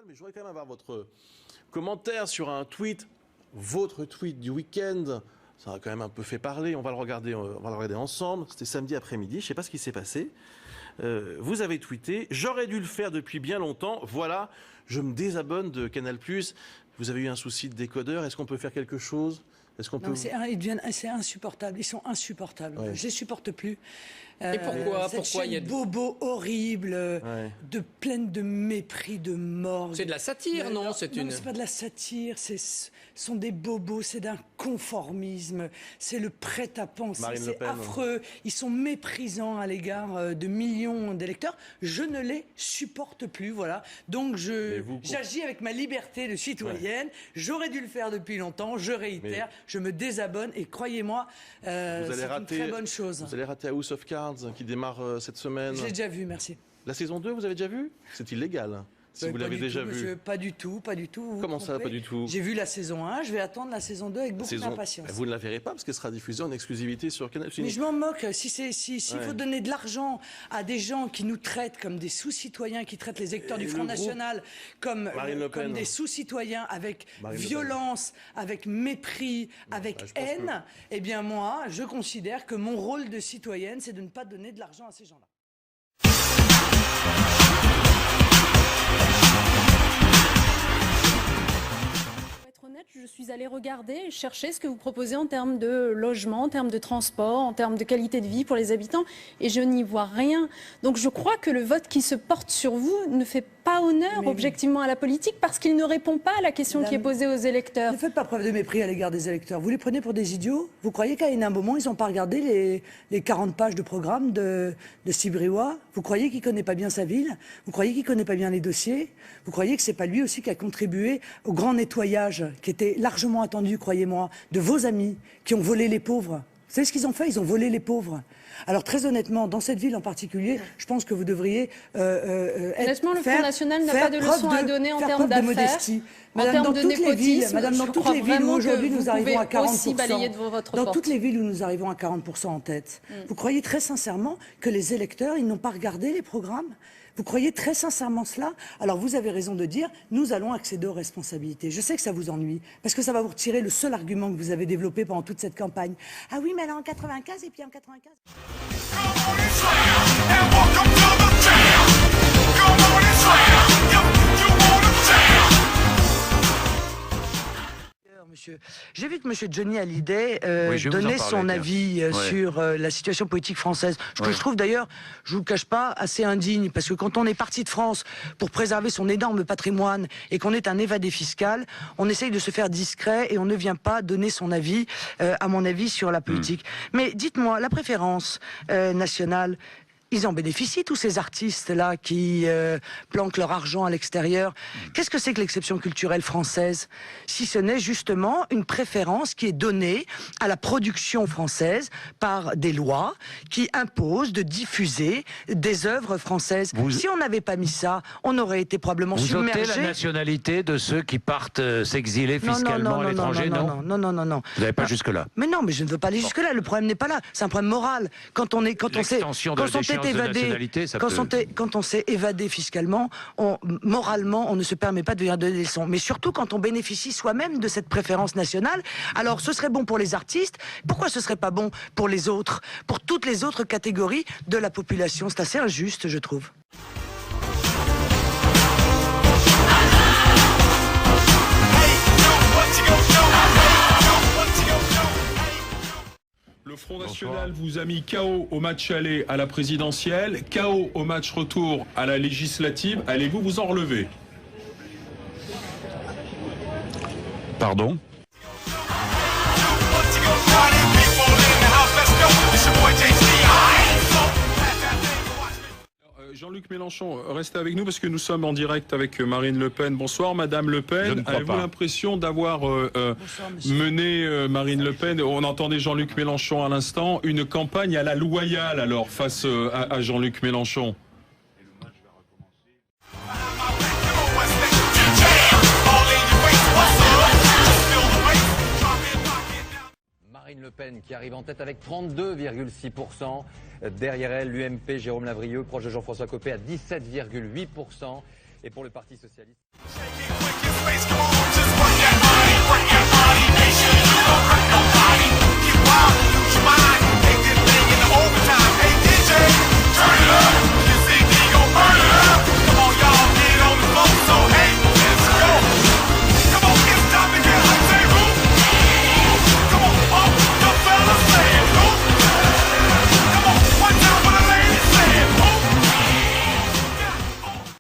Mais je voudrais quand même avoir votre commentaire sur un tweet, votre tweet du week-end. Ça a quand même un peu fait parler. On va le regarder ensemble. C'était samedi après-midi. Je ne sais pas ce qui s'est passé. Vous avez tweeté « J'aurais dû le faire depuis bien longtemps. Voilà, je me désabonne de Canal+. » Vous avez eu un souci de décodeur. Est-ce qu'on peut faire quelque chose ? Est-ce qu'on peut... C'est insupportable. Ils sont insupportables. Ouais. Je les supporte plus. Et pourquoi il y a bobo horrible, pleine de mépris, de morgue. C'est de la satire, non? C'est pas de la satire. Ce sont des bobos. C'est d'un conformisme. C'est le prêt-à-penser. C'est affreux. Ils sont méprisants à l'égard de millions d'électeurs. Je ne les supporte plus. Voilà. Donc j'agis avec ma liberté de citoyenne. Ouais. J'aurais dû le faire depuis longtemps. Je réitère. Je me désabonne et croyez-moi, c'est une très bonne chose. Vous allez rater House of Cards qui démarre cette semaine. Je l'ai déjà vu, merci. La saison 2, vous avez déjà vu? C'est illégal. Si vous l'avez déjà vu. Pas du tout, pas du tout. Comment ça, pas du tout? J'ai vu la saison 1, je vais attendre la saison 2 avec beaucoup d'impatience. Vous ne la verrez pas parce qu'elle sera diffusée en exclusivité sur Canal+. Mais je m'en moque. S'il faut donner de l'argent à des gens qui nous traitent comme des sous-citoyens, qui traitent les électeurs du Front National comme des sous-citoyens avec violence, avec mépris, avec haine, eh bien moi, je considère que mon rôle de citoyenne, c'est de ne pas donner de l'argent à ces gens-là. Je suis allée regarder, chercher ce que vous proposez en termes de logement, en termes de transport, en termes de qualité de vie pour les habitants, et je n'y vois rien. Donc je crois que le vote qui se porte sur vous ne fait pas honneur objectivement à la politique parce qu'il ne répond pas à la question qui est posée aux électeurs. Ne faites pas preuve de mépris à l'égard des électeurs. Vous les prenez pour des idiots? Vous croyez qu'à un moment, ils n'ont pas regardé les 40 pages de programme de Sibriwa? Vous croyez qu'il ne connaît pas bien sa ville? Vous croyez qu'il ne connaît pas bien les dossiers? Vous croyez que ce n'est pas lui aussi qui a contribué au grand nettoyage qui était largement attendu, croyez-moi, de vos amis qui ont volé les pauvres? Vous savez ce qu'ils ont fait? Ils ont volé les pauvres. Alors très honnêtement, dans cette ville en particulier, je pense que vous devriez honnêtement, le Front National n'a pas de leçons à donner en termes d'affaires, en termes de népotisme. Madame, dans toutes les villes où aujourd'hui nous arrivons à 40%, dans toutes les villes où nous arrivons à 40% en tête, vous croyez très sincèrement que les électeurs, ils n'ont pas regardé les programmes? Vous croyez très sincèrement cela? Alors vous avez raison de dire, nous allons accéder aux responsabilités. Je sais que ça vous ennuie, parce que ça va vous retirer le seul argument que vous avez développé pendant toute cette campagne. Ah oui, mais alors en 95, et puis en 95... J'ai vu que M. Johnny Hallyday donnait son avis sur la situation politique française. Que je trouve d'ailleurs, je ne vous le cache pas, assez indigne. Parce que quand on est parti de France pour préserver son énorme patrimoine et qu'on est un évadé fiscal, on essaye de se faire discret et on ne vient pas donner son avis, à mon avis, sur la politique. Mais dites-moi, la préférence nationale... Ils en bénéficient, tous ces artistes-là qui planquent leur argent à l'extérieur. Qu'est-ce que c'est que l'exception culturelle française? Si ce n'est justement une préférence qui est donnée à la production française par des lois qui imposent de diffuser des œuvres françaises. Si on n'avait pas mis ça, on aurait été probablement submergé. Vous ôtez la nationalité de ceux qui partent s'exiler fiscalement à l'étranger, non? Non. Vous n'allez pas jusque-là? Mais non, mais je ne veux pas aller jusque-là. Le problème n'est pas là. C'est un problème moral. Quand on s'est évadé fiscalement, moralement, on ne se permet pas de venir donner des leçons. Mais surtout quand on bénéficie soi-même de cette préférence nationale. Alors ce serait bon pour les artistes. Pourquoi ce serait pas bon pour les autres, pour toutes les autres catégories de la population? C'est assez injuste, je trouve. Le Front National vous a mis KO au match aller à la présidentielle, KO au match retour à la législative. Allez-vous vous en relever? Pardon? Jean-Luc Mélenchon, restez avec nous parce que nous sommes en direct avec Marine Le Pen. Bonsoir Madame Le Pen. Avez-vous l'impression d'avoir mené Marine Le Pen, on entendait Jean-Luc Mélenchon à l'instant, une campagne à la loyale alors face à Jean-Luc Mélenchon? Marine Le Pen qui arrive en tête avec 32,6%. Derrière elle, l'UMP, Jérôme Lavrieux, proche de Jean-François Copé, à 17,8%. Et pour le Parti socialiste.